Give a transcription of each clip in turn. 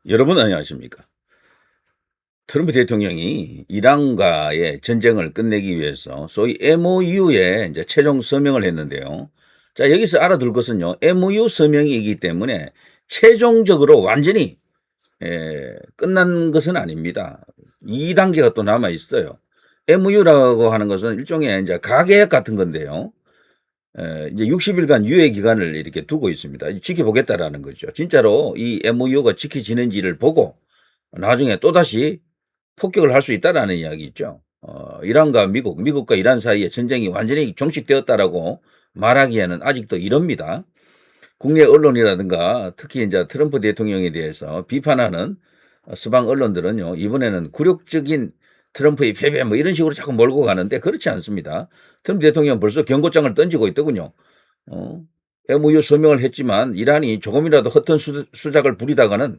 여러분 안녕하십니까? 트럼프 대통령이 이란과의 전쟁을 끝내기 위해서 소위 MOU에 이제 최종 서명을 했는데요. 자, 여기서 알아둘 것은요. MOU 서명이기 때문에 최종적으로 완전히 끝난 것은 아닙니다. 2단계가 또 남아 있어요. MOU라고 하는 것은 일종의 이제 가계약 같은 건데요. 이제 60일간 유예 기간을 이렇게 두고 있습니다. 지켜보겠다라는 거죠. 진짜로 이 MOU가 지켜지는지를 보고 나중에 또다시 폭격을 할 수 있다라는 이야기죠. 이란과 미국과 이란 사이에 전쟁이 완전히 종식되었다라고 말하기에는 아직도 이릅니다. 국내 언론이라든가 특히 이제 트럼프 대통령에 대해서 비판하는 서방 언론들은요, 이번에는 굴욕적인 트럼프의 패배 뭐 이런 식으로 자꾸 몰고 가는데 그렇지 않습니다. 트럼프 대통령은 벌써 경고장을 던지고 있더군요. MOU 서명을 했지만 이란이 조금이라도 허튼 수작을 부리다가는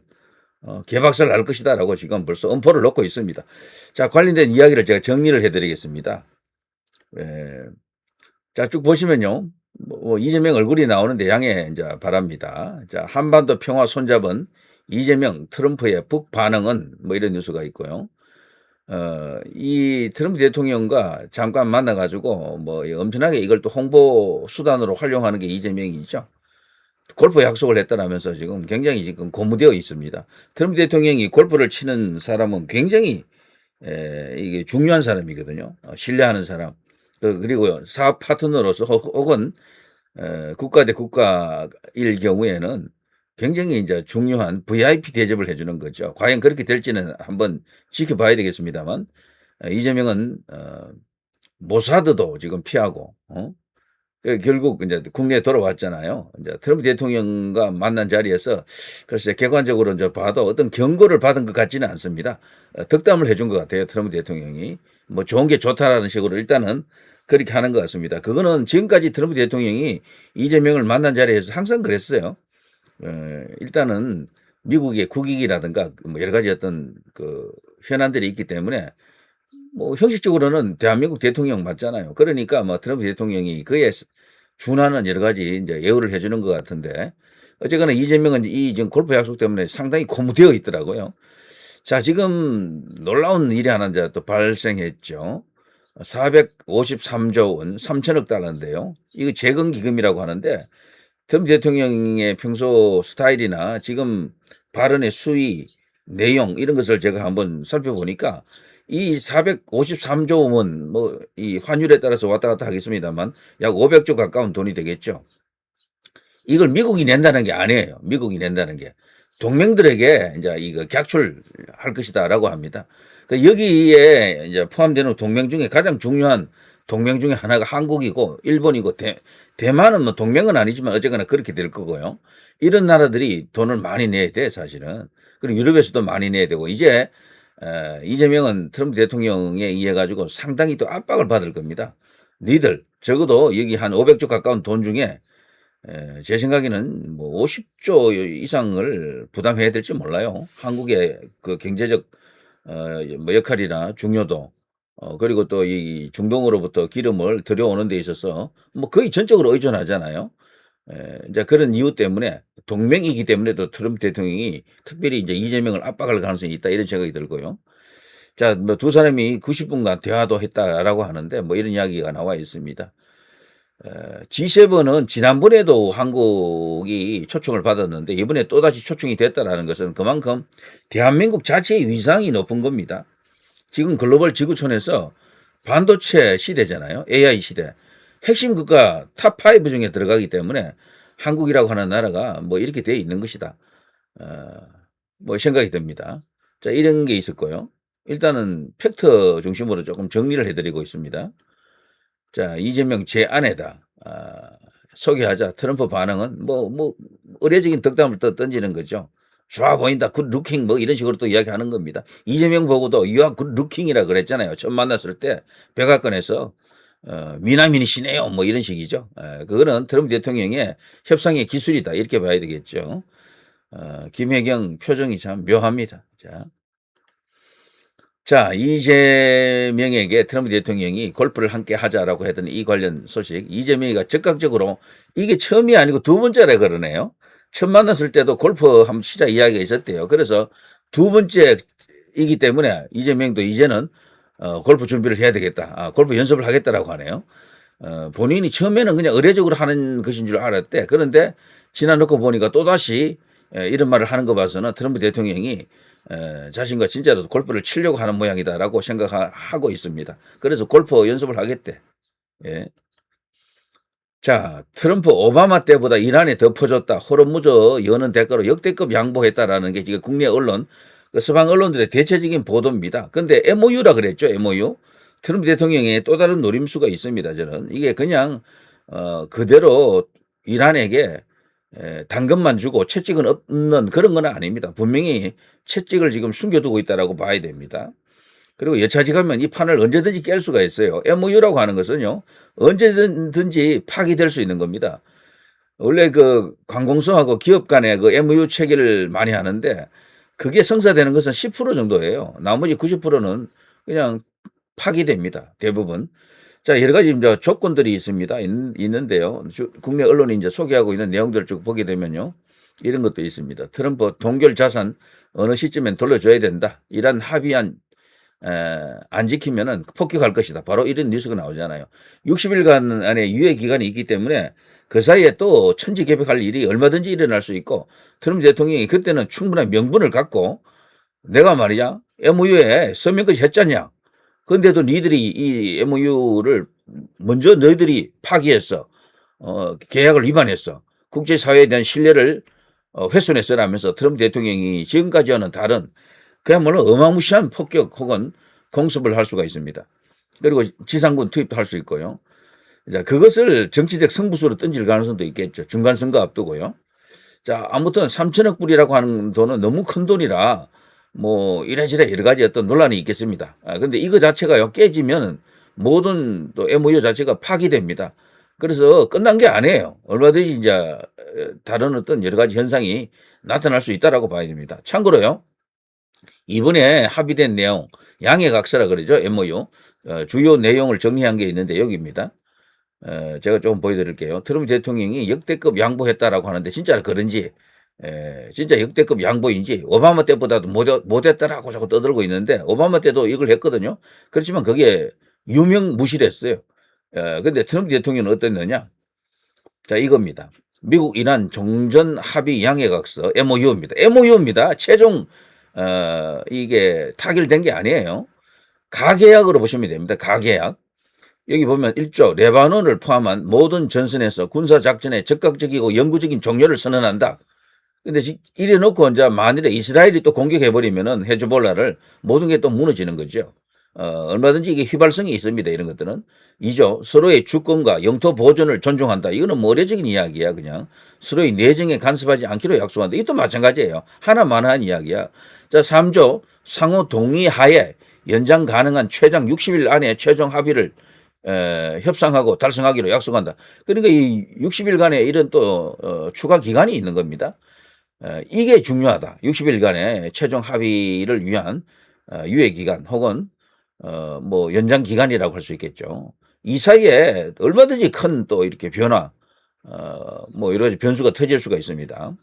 개박살 날 것이다라고 지금 벌써 엄포를 놓고 있습니다. 자, 관련된 이야기를 제가 정리를 해드리겠습니다. 자, 쭉 보시면요. 이재명 얼굴이 나오는데 양해 이제 바랍니다. 자, 한반도 평화 손잡은 이재명 트럼프의 북 반응은 뭐 이런 뉴스가 있고요. 이 트럼프 대통령과 잠깐 만나가지고 뭐 엄청나게 이걸 또 홍보 수단으로 활용하는 게 이재명이죠. 골프 약속을 했다라면서 지금 굉장히 지금 고무되어 있습니다. 트럼프 대통령이 골프를 치는 사람은 굉장히 이게 중요한 사람이거든요. 신뢰하는 사람. 그리고 사업 파트너로서 혹은 국가 대 국가일 경우에는 굉장히 이제 중요한 VIP 대접을 해주는 거죠. 과연 그렇게 될지는 한번 지켜봐야 되겠습니다만 이재명은 모사드도 지금 피하고 결국 이제 국내에 돌아왔잖아요. 이제 트럼프 대통령과 만난 자리에서 글쎄 객관적으로 이제 봐도 어떤 경고를 받은 것 같지는 않습니다. 덕담을 해준 것 같아요. 트럼프 대통령이 뭐 좋은 게 좋다라는 식으로 일단은 그렇게 하는 것 같습니다. 그거는 지금까지 트럼프 대통령이 이재명을 만난 자리에서 항상 그랬어요. 일단은 미국의 국익이라든가 뭐 여러 가지 어떤 그 현안들이 있기 때문에 뭐 형식적으로는 대한민국 대통령 맞잖아요. 그러니까 뭐 트럼프 대통령이 그에 준하는 여러 가지 이제 예우를 해주는 것 같은데 어쨌거나 이재명은 이 지금 골프 약속 때문에 상당히 고무되어 있더라고요. 자, 지금 놀라운 일이 하나 이제 또 발생했죠. 453조 원, 3천억 달러인데요. 이거 재건 기금이라고 하는데 트럼프 대통령의 평소 스타일이나 지금 발언의 수위, 내용 이런 것을 제가 한번 살펴보니까 이 453조 원, 뭐 이 환율에 따라서 왔다 갔다 하겠습니다만 약 500조 가까운 돈이 되겠죠. 이걸 미국이 낸다는 게 아니에요. 미국이 낸다는 게 동맹들에게 이제 이거 객출할 것이다라고 합니다. 그러니까 여기에 이제 포함되는 동맹 중에 가장 중요한 동맹 중에 하나가 한국이고 일본이고 대만은 뭐 동맹은 아니지만 어쨌거나 그렇게 될 거고요. 이런 나라들이 돈을 많이 내야 돼 사실은. 그리고 유럽에서도 많이 내야 되고 이제 이재명은 트럼프 대통령에 의해 가지고 상당히 또 압박을 받을 겁니다. 니들 적어도 여기 한 500조 가까운 돈 중에 제 생각에는 뭐 50조 이상을 부담해야 될지 몰라요. 한국의 그 경제적 뭐 역할이나 중요도 그리고 또 이 중동으로부터 기름을 들여오는 데 있어서 뭐 거의 전적으로 의존하잖아요. 이제 그런 이유 때문에 동맹이기 때문에 또 트럼프 대통령이 특별히 이제 이재명을 압박할 가능성이 있다 이런 생각이 들고요. 자, 뭐 두 사람이 90분간 대화도 했다라고 하는데 뭐 이런 이야기가 나와 있습니다. G7은 지난번에도 한국이 초청을 받았는데 이번에 또다시 초청이 됐다라는 것은 그만큼 대한민국 자체의 위상이 높은 겁니다. 지금 글로벌 지구촌에서 반도체 시대잖아요. AI 시대. 핵심 국가 탑5 중에 들어가기 때문에 한국이라고 하는 나라가 뭐 이렇게 돼 있는 것이다. 뭐 생각이 듭니다. 자, 이런 게 있었고요. 일단은 팩트 중심으로 조금 정리를 해드리고 있습니다. 자, 이재명 제 아내다. 소개하자. 트럼프 반응은 뭐 의례적인 덕담을 또 던지는 거죠. 좋아 보인다. 굿 루킹 뭐 이런 식으로 또 이야기하는 겁니다. 이재명 보고도 you are good looking이라 그랬잖아요. 처음 만났을 때 백악관에서 미남이시네요. 뭐 이런 식이죠. 그거는 트럼프 대통령의 협상의 기술이다. 이렇게 봐야 되겠죠. 김혜경 표정이 참 묘합니다. 자, 이재명에게 트럼프 대통령이 골프를 함께 하자라고 했던 이 관련 소식, 이재명이가 즉각적으로 이게 처음이 아니고 두 번째라 그러네요. 처음 만났을 때도 골프 한번 치자 이야기가 있었대요. 그래서 두 번째이기 때문에 이재명도 이제는 골프 준비를 해야 되겠다. 골프 연습을 하겠다라고 하네요. 본인이 처음에는 그냥 의례적으로 하는 것인 줄 알았대. 그런데 지나놓고 보니까 또다시 이런 말을 하는 거 봐서는 트럼프 대통령이 자신과 진짜로 골프를 치려고 하는 모양이다라고 생각하고 있습니다. 그래서 골프 연습을 하겠대. 예. 자, 트럼프 오바마 때보다 이란에 더 퍼졌다. 호르무즈 여는 대가로 역대급 양보했다라는 게 지금 국내 언론, 서방 언론들의 대체적인 보도입니다. 근데 MOU라 그랬죠, MOU. 트럼프 대통령의 또 다른 노림수가 있습니다, 저는. 이게 그냥, 그대로 이란에게 당근만 주고 채찍은 없는 그런 건 아닙니다. 분명히 채찍을 지금 숨겨두고 있다라고 봐야 됩니다. 그리고 여차지가면 이 판을 언제든지 깰 수가 있어요. MOU라고 하는 것은요, 언제든지 파기될 수 있는 겁니다. 원래 그 관공서하고 기업 간에 그 MOU 체결을 많이 하는데 그게 성사되는 것은 10% 정도예요. 나머지 90%는 그냥 파기됩니다. 대부분. 자, 여러 가지 이제 조건들이 있는데요. 국내 언론이 이제 소개하고 있는 내용들을 쭉 보게 되면요. 이런 것도 있습니다. 트럼프 동결 자산 어느 시점엔 돌려줘야 된다. 이란 합의안 안 지키면은 폭격할 것이다. 바로 이런 뉴스가 나오잖아요. 60일간 안에 유예 기간이 있기 때문에 그 사이에 또 천지개벽할 일이 얼마든지 일어날 수 있고 트럼프 대통령이 그때는 충분한 명분을 갖고 내가 말이야 MOU에 서명까지 했잖냐. 그런데도 니들이 이 MOU를 먼저 너희들이 파기했어. 계약을 위반했어. 국제사회에 대한 신뢰를 훼손했어라면서 트럼프 대통령이 지금까지와는 다른 그야말로 어마무시한 폭격 혹은 공습을 할 수가 있습니다. 그리고 지상군 투입도 할 수 있고요. 자, 그것을 정치적 승부수로 던질 가능성도 있겠죠. 중간선거 앞두고요. 자, 아무튼 3천억 불이라고 하는 돈은 너무 큰 돈이라 뭐 이래저래 여러 가지 어떤 논란이 있겠습니다. 근데 이거 자체가요 깨지면 모든 또 MOU 자체가 파기됩니다. 그래서 끝난 게 아니에요. 얼마든지 이제 다른 어떤 여러 가지 현상이 나타날 수 있다라고 봐야 됩니다. 참고로요. 이번에 합의된 내용 양해각서라 그러죠. MOU 주요 내용을 정리한 게 있는데 여기입니다. 제가 조금 보여드릴게요. 트럼프 대통령이 역대급 양보했다라고 하는데 진짜 그런지 진짜 역대급 양보인지 오바마 때보다도 못했다라고 자꾸 떠들고 있는데 오바마 때도 이걸 했거든요. 그렇지만 그게 유명무실했어요. 근데 트럼프 대통령은 어땠느냐. 자, 이겁니다. 미국 이란 종전 합의 양해각서 MOU입니다. MOU입니다. 최종 이게 타결된 게 아니에요. 가계약으로 보시면 됩니다. 가계약. 여기 보면 1조 레바논을 포함한 모든 전선에서 군사작전에 적극적이고 영구적인 종료를 선언한다. 근데 이래 놓고 이제 만일에 이스라엘이 또 공격해버리면은 헤즈볼라를 모든 게 또 무너지는 거죠. 얼마든지 이게 휘발성이 있습니다. 이런 것들은. 2조 서로의 주권과 영토 보존을 존중한다. 이거는 모래적인 이야기야. 그냥 서로의 내정에 간섭하지 않기로 약속한다. 이것도 마찬가지예요. 하나만한 이야기야. 자, 3조 상호 동의하에 연장 가능한 최장 60일 안에 최종 합의를 협상하고 달성하기로 약속한다. 그러니까 이 60일간의 이런 또 추가 기간이 있는 겁니다. 이게 중요하다. 60일간의 최종 합의를 위한 유예 기간 혹은 뭐 연장 기간이라고 할 수 있겠죠. 이 사이에 얼마든지 큰 또 이렇게 변화 뭐 여러 가지 변수가 터질 수가 있습니다.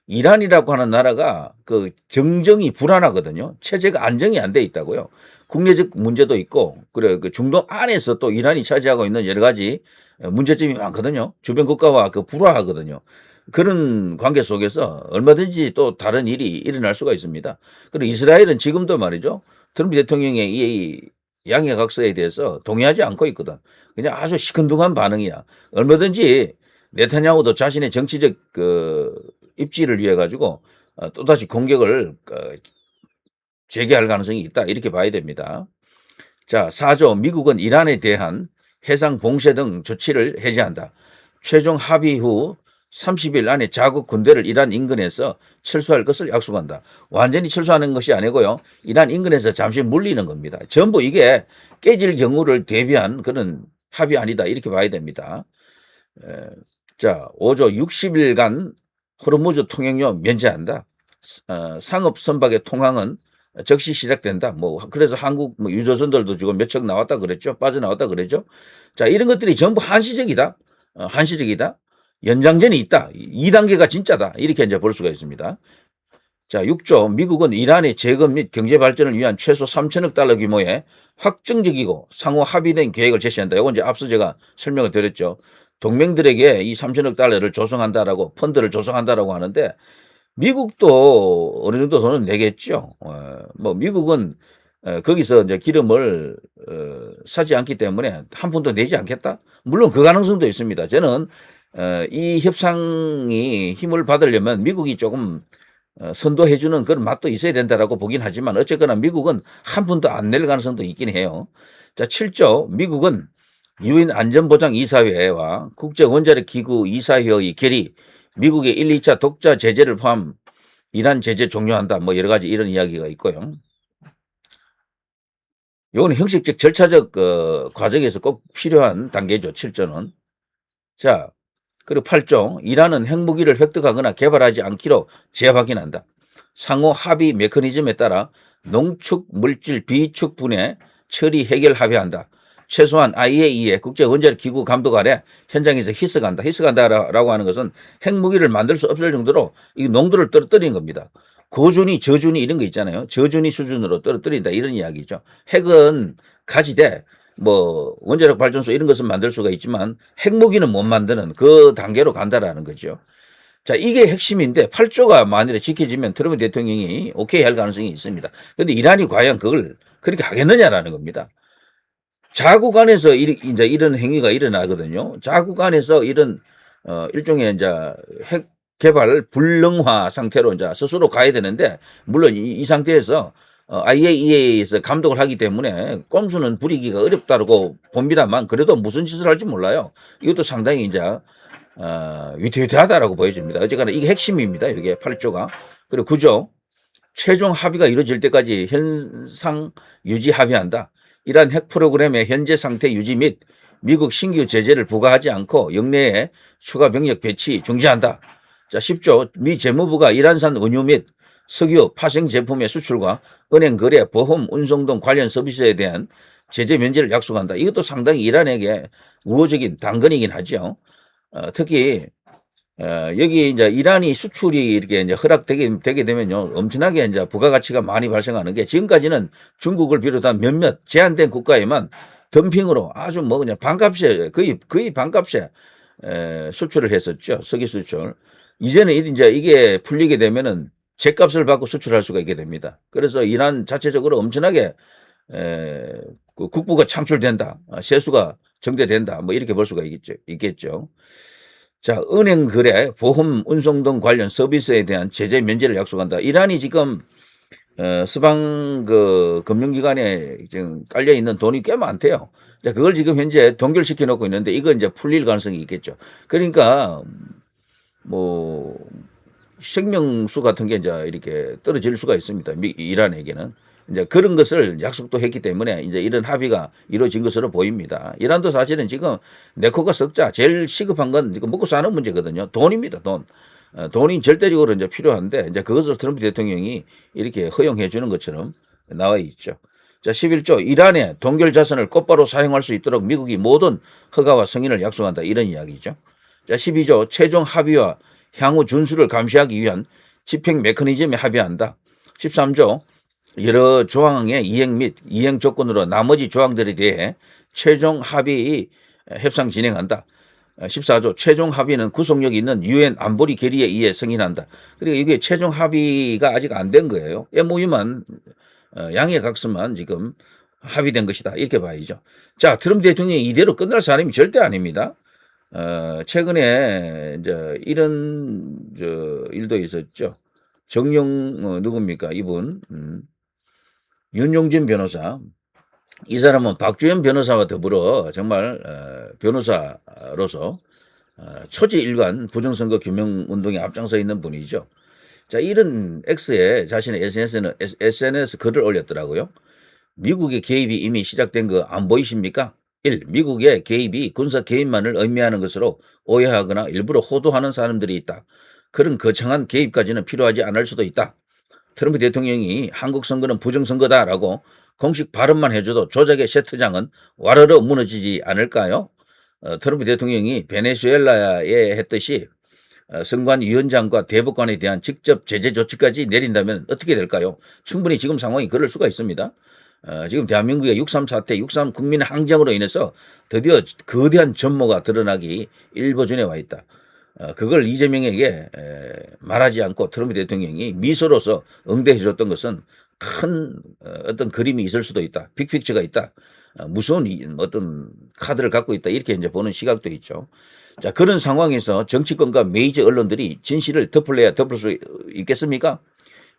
이란이라고 하는 나라가 그 정정이 불안하거든요. 체제가 안정이 안 돼 있다고요. 국내적 문제도 있고 그래 그 중동 안에서 또 이란이 차지하고 있는 여러 가지 문제점이 많거든요. 주변 국가와 그 불화하거든요. 그런 관계 속에서 얼마든지 또 다른 일이 일어날 수가 있습니다. 그리고 이스라엘은 지금도 말이죠. 트럼프 대통령의 이 양해각서에 대해서 동의하지 않고 있거든. 그냥 아주 시큰둥한 반응이야. 얼마든지 네타냐후도 자신의 정치적 그 입지를 위해 가지고 또다시 공격을 재개할 가능성이 있다. 이렇게 봐야 됩니다. 자, 4조 미국은 이란에 대한 해상 봉쇄 등 조치를 해제한다. 최종 합의 후 30일 안에 자국 군대를 이란 인근에서 철수할 것을 약속한다. 완전히 철수하는 것이 아니고요. 이란 인근에서 잠시 물리는 겁니다. 전부 이게 깨질 경우를 대비한 그런 합의안이다. 이렇게 봐야 됩니다. 자, 5조 60일간 호르무즈 통행료 면제한다. 상업 선박의 통항은 즉시 시작된다. 뭐 그래서 한국 뭐 유조선들도 지금 몇 척 나왔다 그랬죠. 빠져나왔다 그랬죠. 자, 이런 것들이 전부 한시적이다. 한시적이다. 연장전이 있다. 2단계가 진짜다. 이렇게 이제 볼 수가 있습니다. 자, 6조 미국은 이란의 재건 및 경제 발전을 위한 최소 3천억 달러 규모의 확정적이고 상호 합의된 계획을 제시한다. 이건 이제 앞서 제가 설명을 드렸죠. 동맹들에게 이 3천억 달러를 조성한다라고 펀드를 조성한다라고 하는데 미국도 어느 정도 돈은 내겠죠. 뭐 미국은 거기서 이제 기름을 사지 않기 때문에 한 푼도 내지 않겠다. 물론 그 가능성도 있습니다. 저는 이 협상이 힘을 받으려면 미국이 조금 선도해주는 그런 맛도 있어야 된다라고 보긴 하지만 어쨌거나 미국은 한 푼도 안 낼 가능성도 있긴 해요. 자, 7조 미국은 유엔 안전보장 이사회와 국제 원자력 기구 이사회의 결의, 미국의 1, 2차 독자 제재를 포함 이란 제재 종료한다. 뭐 여러 가지 이런 이야기가 있고요. 요거는 형식적 절차적 과정에서 꼭 필요한 단계죠. 7조는. 자, 그리고 8조 이란은 핵무기를 획득하거나 개발하지 않기로 재확인한다. 상호 합의 메커니즘에 따라 농축 물질 비축 분해 처리 해결 합의한다. 최소한 IAEA 국제 원자력 기구 감독 아래 현장에서 희석한다. 희석한다라고 하는 것은 핵무기를 만들 수 없을 정도로 이 농도를 떨어뜨리는 겁니다. 고준위, 저준위 이런 거 있잖아요. 저준위 수준으로 떨어뜨린다 이런 이야기죠. 핵은 가지되 뭐 원자력 발전소 이런 것은 만들 수가 있지만 핵무기는 못 만드는 그 단계로 간다라는 거죠. 자, 이게 핵심인데 8조가 만일에 지켜지면 트럼프 대통령이 오케이 할 가능성이 있습니다. 그런데 이란이 과연 그걸 그렇게 하겠느냐라는 겁니다. 자국 안에서 이제 이런 행위가 일어나거든요. 자국 안에서 이런 일종의 이제 핵 개발 불능화 상태로 이제 스스로 가야 되는데 물론 이 상태에서 IAEA에서 감독을 하기 때문에 꼼수는 부리기가 어렵다고 봅니다만 그래도 무슨 짓을 할지 몰라요. 이것도 상당히 이제 위태위태하다라고 보여집니다. 어쨌거나 이게 핵심입니다. 이게 8조가. 그리고 9조 최종 합의가 이루어질 때까지 현상 유지 합의한다. 이란 핵 프로그램의 현재 상태 유지 및 미국 신규 제재를 부과하지 않고 영내에 추가 병력 배치 중지한다. 자, 10조 미 재무부가 이란산 원유 및 석유 파생 제품의 수출과 은행 거래, 보험, 운송 등 관련 서비스에 대한 제재 면제를 약속한다. 이것도 상당히 이란에게 우호적인 당근이긴 하죠. 특히 여기 이제 이란이 수출이 이렇게 이제 허락되게 되면요, 엄청나게 이제 부가가치가 많이 발생하는 게 지금까지는 중국을 비롯한 몇몇 제한된 국가에만 덤핑으로 아주 뭐 그냥 반값에 거의 반값에 수출을 했었죠. 석유 수출. 이제는 이제 이게 풀리게 되면은 제값을 받고 수출할 수가 있게 됩니다. 그래서 이란 자체적으로 엄청나게 그 국부가 창출된다, 세수가 정제된다, 뭐 이렇게 볼 수가 있겠죠. 자, 은행 거래, 보험, 운송 등 관련 서비스에 대한 제재 면제를 약속한다. 이란이 지금 서방 그 금융기관에 지금 깔려 있는 돈이 꽤 많대요. 자, 그걸 지금 현재 동결시켜 놓고 있는데 이건 이제 풀릴 가능성이 있겠죠. 그러니까 뭐 생명수 같은 게 이제 이렇게 떨어질 수가 있습니다. 이란에게는. 이제 그런 것을 약속도 했기 때문에 이제 이런 합의가 이루어진 것으로 보입니다. 이란도 사실은 지금 내 코가 석자 제일 시급한 건 지금 먹고 사는 문제거든요. 돈입니다, 돈. 돈이 절대적으로 이제 필요한데 이제 그것을 트럼프 대통령이 이렇게 허용해 주는 것처럼 나와 있죠. 자, 11조 이란의 동결 자산을 곧바로 사용할 수 있도록 미국이 모든 허가와 승인을 약속한다. 이런 이야기죠. 자, 12조 최종 합의와 향후 준수를 감시하기 위한 집행 메커니즘에 합의한다. 13조 여러 조항의 이행 및 이행 조건으로 나머지 조항들에 대해 최종 합의 협상 진행한다. 14조 최종 합의는 구속력이 있는 유엔 안보리 결의에 의해 승인한다. 그리고 이게 최종 합의가 아직 안 된 거예요. MOU만 양해 각서만 지금 합의된 것이다. 이렇게 봐야죠. 자, 트럼프 대통령이 이대로 끝날 사람이 절대 아닙니다. 최근에 이제 이런 일도 있었죠. 정용 누굽니까? 이분 윤용진 변호사. 이 사람은 박주현 변호사와 더불어 정말 변호사로서 초지일관 부정선거 규명운동에 앞장서 있는 분이죠. 자, 이런 X에 자신의 SNS 글을 올렸더라고요. 미국의 개입이 이미 시작된 거 안 보이십니까? 1. 미국의 개입이 군사 개입만을 의미하는 것으로 오해하거나 일부러 호도하는 사람들이 있다. 그런 거창한 개입까지는 필요하지 않을 수도 있다. 트럼프 대통령이 한국 선거는 부정선거다라고 공식 발언만 해줘도 조작의 세트장은 와르르 무너지지 않을까요? 트럼프 대통령이 베네수엘라에 했듯이 선관위원장과 대법관에 대한 직접 제재 조치까지 내린다면 어떻게 될까요? 충분히 지금 상황이 그럴 수가 있습니다. 지금 대한민국의 6.3 사태, 6.3 국민 항쟁으로 인해서 드디어 거대한 전모가 드러나기 일보전에 와 있다. 그걸 이재명에게 말하지 않고 트럼프 대통령이 미소로서 응대해 줬던 것은 큰 어떤 그림이 있을 수도 있다. 빅픽처가 있다. 무서운 어떤 카드를 갖고 있다. 이렇게 이제 보는 시각도 있죠. 자, 그런 상황에서 정치권과 메이저 언론들이 진실을 덮을래야 덮을 수 있겠습니까?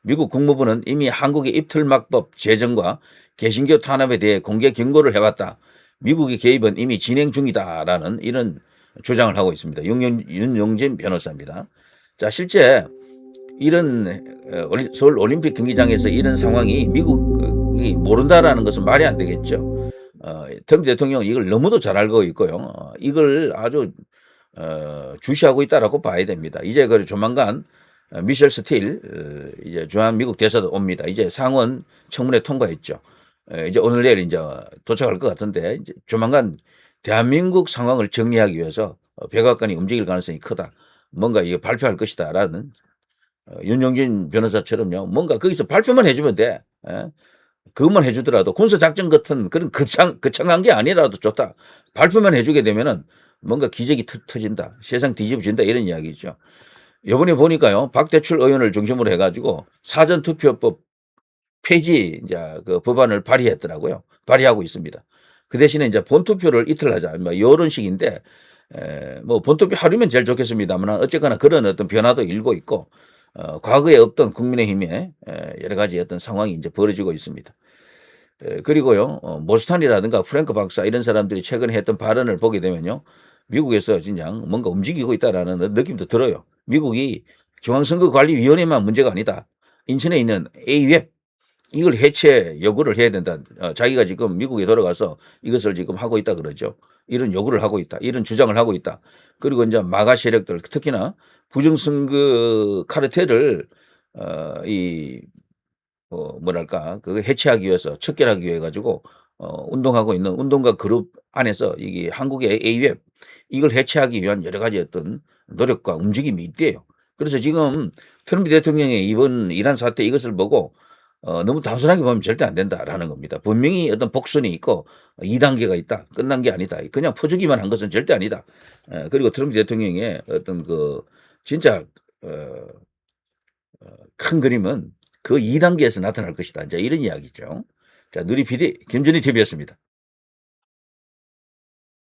미국 국무부는 이미 한국의 입틀막법 제정과 개신교 탄압에 대해 공개 경고를 해왔다. 미국의 개입은 이미 진행 중이다라는 이런 주장을 하고 있습니다. 윤용진 변호사입니다. 자, 실제 이런 서울 올림픽 경기장에서 이런 상황이 미국이 모른다라는 것은 말이 안 되겠죠. 트럼프 대통령은 이걸 너무도 잘 알고 있고요. 이걸 아주 주시하고 있다라고 봐야 됩니다. 이제 그 조만간 미셸 스틸 이제 주한 미국 대사도 옵니다. 이제 상원 청문회 통과했죠. 이제 오늘 내일 이제 도착할 것 같은데 이제 조만간 대한민국 상황을 정리하기 위해서 백악관이 움직일 가능성이 크다. 뭔가 이게 발표할 것이다라는 윤용진 변호사처럼요. 뭔가 거기서 발표만 해주면 돼. 그것만 해주더라도 군사작전 같은 그런 거창한 게 아니라도 좋다. 발표만 해주게 되면은 뭔가 기적이 터진다. 세상 뒤집어진다. 이런 이야기죠. 요번에 보니까요. 박대출 의원을 중심으로 해가지고 사전투표법 폐지 이제 그 법안을 발의했더라고요. 발의하고 있습니다. 그 대신에 이제 본투표를 이틀 하자. 뭐 이런 식인데 뭐 본투표 하루면 제일 좋겠습니다만 어쨌거나 그런 어떤 변화도 일고 있고 과거에 없던 국민의힘의 여러 가지 어떤 상황이 이제 벌어지고 있습니다. 그리고요, 모스탄이라든가 프랭크 박사 이런 사람들이 최근에 했던 발언을 보게 되면요, 미국에서 진짜 뭔가 움직이고 있다라는 느낌도 들어요. 미국이 중앙선거관리위원회만 문제가 아니다. 인천에 있는 A웹 이걸 해체 요구를 해야 된다. 자기가 지금 미국에 돌아가서 이것을 지금 하고 있다 그러죠. 이런 요구를 하고 있다. 이런 주장을 하고 있다. 그리고 이제 마가 세력들 특히나 부정선거 카르텔을 뭐랄까 그거 해체하기 위해서 척결하기 위해 가지고 운동하고 있는 운동가 그룹 안에서 이게 한국의 A웹 이걸 해체하기 위한 여러 가지 어떤 노력과 움직임이 있대요. 그래서 지금 트럼프 대통령의 이번 이란 사태 이것을 보고 너무 단순하게 보면 절대 안 된다라는 겁니다. 분명히 어떤 복선이 있고 2단계가 있다. 끝난 게 아니다. 그냥 퍼주기만 한 것은 절대 아니다. 그리고 트럼프 대통령의 어떤 그 진짜 큰 그림은 그 2단계에서 나타날 것이다. 이제 이런 이야기죠. 자, 누리 PD 김준희 TV였습니다.